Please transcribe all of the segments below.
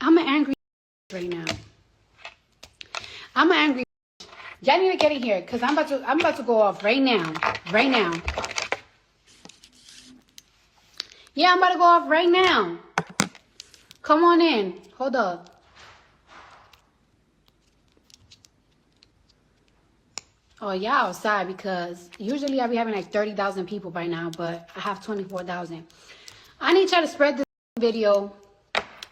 I'm an angry right now. I'm an angry. Y'all need to get in here because I'm about to go off right now. Right now. Yeah, I'm about to go off right now. Come on in. Hold up. Oh, y'all outside because usually I be having like 30,000 people by now, but I have 24,000. I need y'all to spread this video.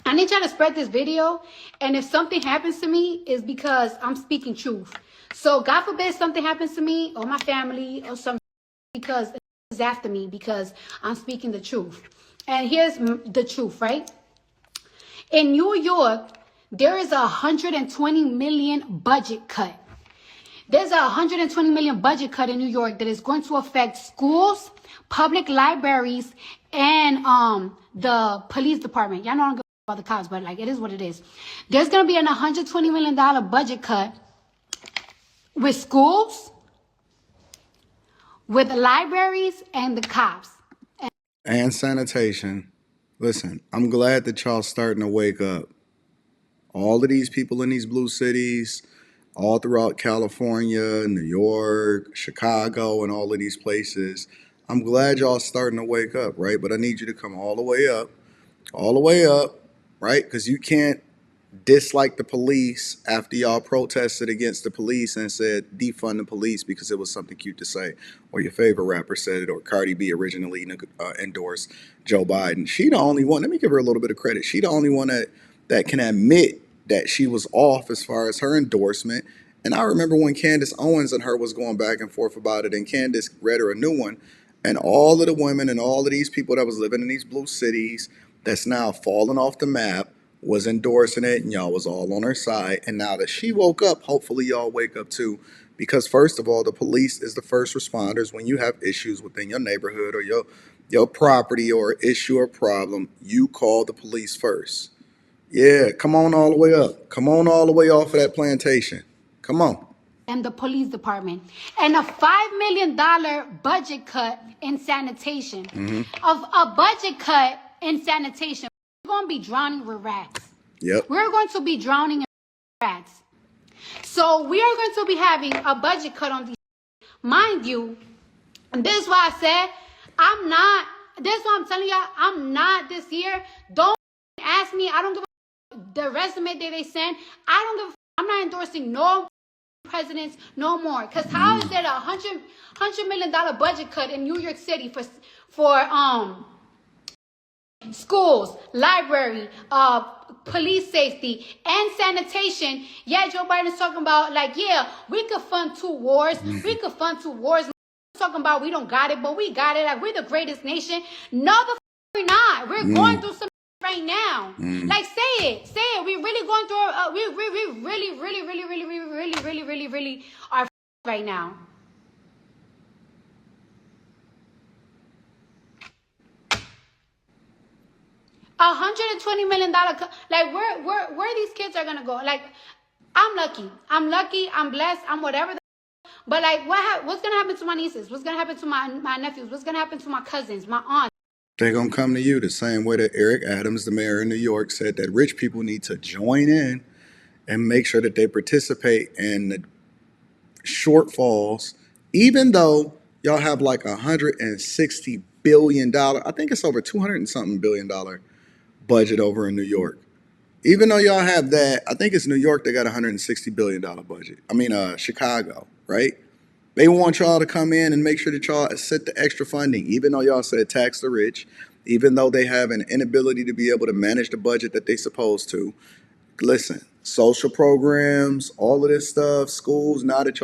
I need y'all to spread this video. And if something happens to me, it's because I'm speaking truth. So God forbid something happens to me or my family or something because it's after me because I'm speaking the truth. And here's the truth, right? In New York, there is a 120 million budget cut. There's a 120 million budget cut in New York that is going to affect schools, public libraries, and the police department. Y'all know I don't give about the cops, but like it is what it is. There's going to be an $120 million budget cut with schools, with libraries, and the cops. And sanitation. Listen, I'm glad that y'all starting to wake up. All of these people in these blue cities, all throughout California, New York, Chicago, and all of these places, I'm glad y'all starting to wake up, right? But I need you to come all the way up, right? Because you can't dislike the police after y'all protested against the police and said defund the police because it was something cute to say, or your favorite rapper said it, or Cardi B originally endorsed Joe Biden. She the only one, let me give her a little bit of credit, she the only one that can admit that she was off as far as her endorsement. And I remember when Candace Owens and her was going back and forth about it, and Candace read her a new one, and all of the women and all of these people that was living in these blue cities that's now falling off the map was endorsing it, and y'all was all on her side. And now that she woke up, hopefully y'all wake up too, because first of all, the police is the first responders when you have issues within your neighborhood or your property or issue or problem. You call the police first. Yeah, come on all the way up. Come on all the way off of that plantation. Come on. And the police department, and a $5 million budget cut in sanitation. Of a budget cut in sanitation, we're going to be drowning with rats. Yep. We're going to be drowning in rats. So we are going to be having a budget cut on these. Mind you, and this is why I said I'm not. This is why I'm telling y'all I'm not this year. Don't ask me. I don't give a the resume that they send. I don't give a I'm not endorsing no presidents no more. Because how is there a $100 million budget cut in New York City for schools, library, police safety, and sanitation? Yeah, Joe Biden's talking about like, yeah, we could fund two wars. We could fund two wars. Talking about we don't got it, but we got it. Like we're the greatest nation. No, we're not. We're going through some right now. Like say it. We really going through. We really are right now. $120 million. Like where these kids are gonna go? Like I'm lucky. I'm blessed. I'm whatever. But like what's gonna happen to my nieces? What's gonna happen to my nephews? What's gonna happen to my cousins, my aunts? They're going to come to you the same way that Eric Adams, the mayor in New York, said that rich people need to join in and make sure that they participate in the shortfalls, even though y'all have like $160 billion. I think it's over 200 and something $billion budget over in New York. Even though y'all have that, I think it's New York that got $160 billion budget. I mean, Chicago, right? They want y'all to come in and make sure that y'all set the extra funding, even though y'all said tax the rich, even though they have an inability to be able to manage the budget that they supposed to. Listen, social programs, all of this stuff, schools, now that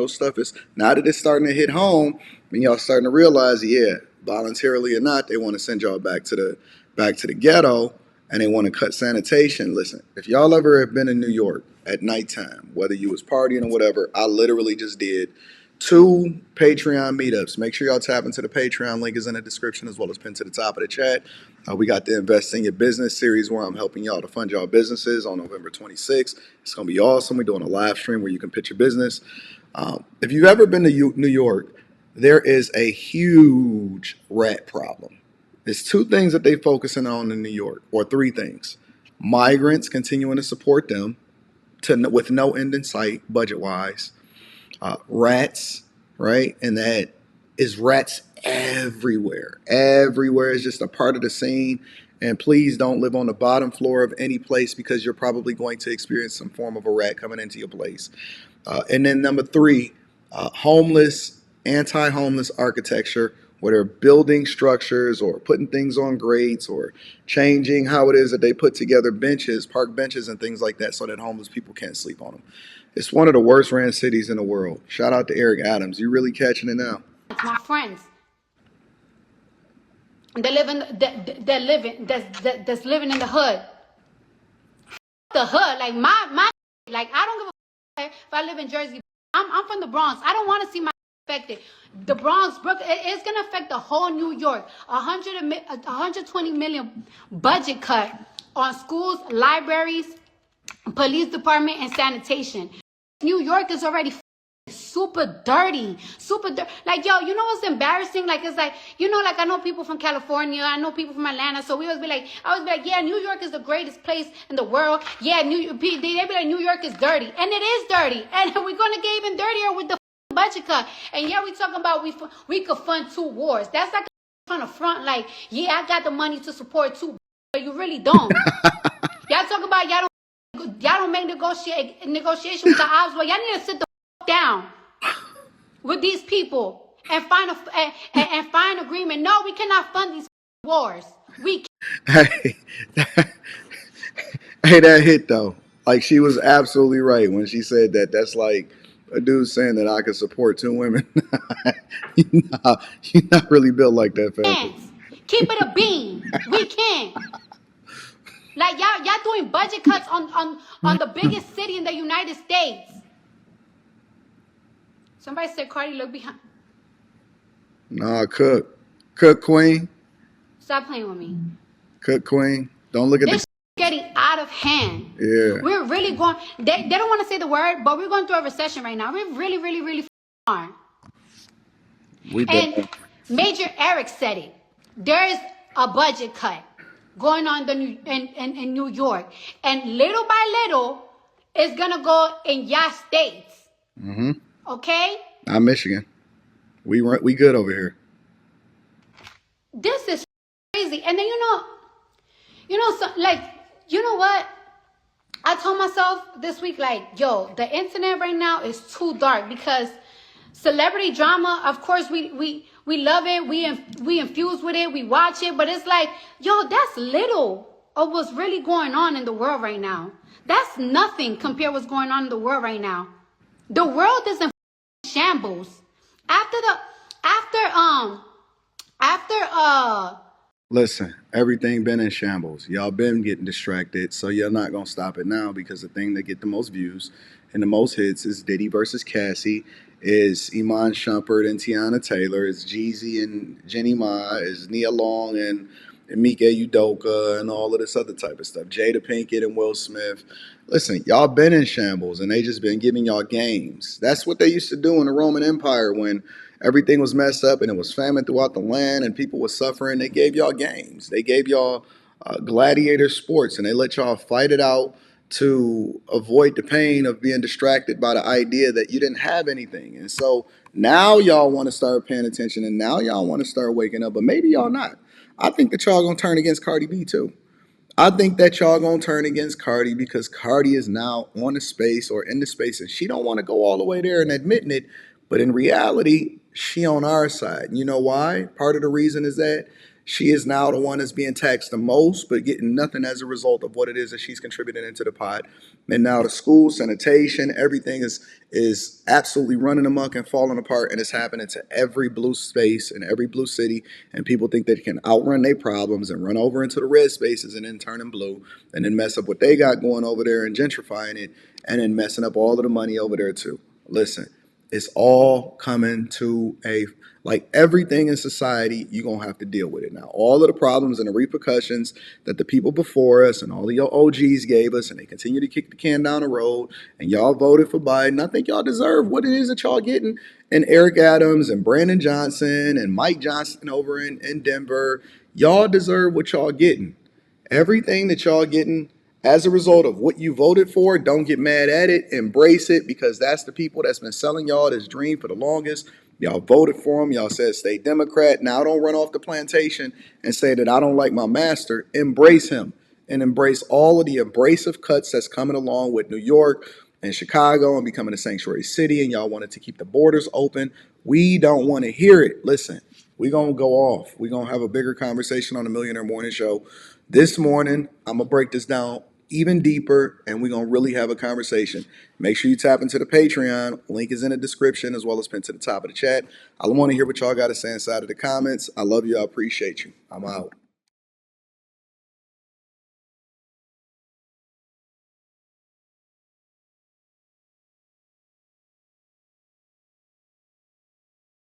it's starting to hit home, and y'all starting to realize, yeah, voluntarily or not, they want to send y'all back to the ghetto, and they want to cut sanitation. Listen, if y'all ever have been in New York at nighttime, whether you was partying or whatever, I literally just did 2 Patreon meetups. Make sure y'all tap into the Patreon. Link is in the description as well as pinned to the top of the chat. We got the Invest in Your Business series where I'm helping y'all to fund y'all businesses on November 26th. It's going to be awesome. We're doing a live stream where you can pitch your business. If you've ever been to New York, there is a huge rat problem. There's 2 things that they're focusing on in New York, or 3 things. Migrants continuing to support them with no end in sight budget wise. Rats, right? And that is rats everywhere. Everywhere is just a part of the scene. And please don't live on the bottom floor of any place because you're probably going to experience some form of a rat coming into your place. And then number three, anti-homeless architecture, where they're building structures or putting things on grates or changing how it is that they put together benches, park benches and things like that so that homeless people can't sleep on them. It's one of the worst ran cities in the world. Shout out to Eric Adams. You really catching it now. It's my friends. They live in that's living in the hood. The hood, like my like I don't give a if I live in Jersey. I'm from the Bronx. I don't want to see my affected. The Bronx, Brooklyn, it's gonna affect the whole New York. 120 million budget cut on schools, libraries, police department, and sanitation. New York is already super dirty. Like, yo, you know what's embarrassing? Like, it's like, you know, like I know people from California, I know people from Atlanta, so I always be like, yeah, New York is the greatest place in the world. Yeah, they be like, New York is dirty, and it is dirty, and we're gonna get even dirtier with the budget cut. And yeah, we talking about we could fund 2 wars. That's like trying to front like, yeah, I got the money to support 2, but you really don't. Y'all talk about y'all don't make negotiation with the odds, but y'all need to sit the down with these people and find agreement. No, we cannot fund these wars. We Hey, hey, that hit though. Like she was absolutely right when she said that. That's like a dude saying that I could support 2 women. You're not really built like that, can't keep it a bean. We can't. Like y'all doing budget cuts on the biggest city in the United States. Somebody said Cardi look behind. Nah, cook queen. Stop playing with me. Cook queen. Don't look at this getting out of hand. Yeah. We're really going. They don't want to say the word, but we're going through a recession right now. We're really are. And Major Eric said it. There's a budget cut going on in New York, and little by little, it's gonna go in your states. Mm-hmm. Okay. Not Michigan. We good over here. This is crazy. And then so, like, you know what? I told myself this week, like, yo, the internet right now is too dark because celebrity drama, of course, we love it. We infuse with it. We watch it. But it's like, yo, that's little of what's really going on in the world right now. That's nothing compared to what's going on in the world right now. The world is in shambles. Listen, everything been in shambles. Y'all been getting distracted, so you're not gonna stop it now because the thing that get the most views and the most hits is Diddy versus Cassie, is Iman Shumpert and Tiana Taylor, is Jeezy and Jenny Ma, is Nia Long and Mika Udoka and all of this other type of stuff. Jada Pinkett and Will Smith. Listen, y'all been in shambles and they just been giving y'all games. That's what they used to do in the Roman Empire when everything was messed up and it was famine throughout the land and people were suffering. They gave y'all games. They gave y'all gladiator sports and they let y'all fight it out to avoid the pain of being distracted by the idea that you didn't have anything. And so now y'all want to start paying attention and now y'all want to start waking up, but maybe y'all not. I think that y'all gonna turn against Cardi B too. I think that y'all gonna turn against Cardi because Cardi is now on the space or in the space and she don't want to go all the way there and admitting it. But in reality, she on our side. You know why? Part of the reason is that she is now the one that's being taxed the most, but getting nothing as a result of what it is that she's contributing into the pot. And now the school, sanitation, everything is absolutely running amok and falling apart, and it's happening to every blue space and every blue city. And people think they can outrun their problems and run over into the red spaces and then turn them blue and then mess up what they got going over there and gentrifying it and then messing up all of the money over there too. Listen, it's all coming to like everything in society, you're going to have to deal with it now. All of the problems and the repercussions that the people before us and all of your OGs gave us, and they continue to kick the can down the road, and y'all voted for Biden. I think y'all deserve what it is that y'all getting. And Eric Adams and Brandon Johnson and Mike Johnson over in Denver, y'all deserve what y'all getting. Everything that y'all getting as a result of what you voted for, don't get mad at it. Embrace it, because that's the people that's been selling y'all this dream for the longest. Y'all voted for them. Y'all said stay Democrat. Now don't run off the plantation and say that I don't like my master. Embrace him and embrace all of the abrasive cuts that's coming along with New York and Chicago and becoming a sanctuary city. And y'all wanted to keep the borders open. We don't want to hear it. Listen, we're going to go off. We're going to have a bigger conversation on the Millionaire Morning Show this morning. I'm going to break this down even deeper, and we're going to really have a conversation. Make sure you tap into the Patreon. Link is in the description as well as pinned to the top of the chat. I want to hear what y'all got to say inside of the comments. I love you. I appreciate you. I'm out.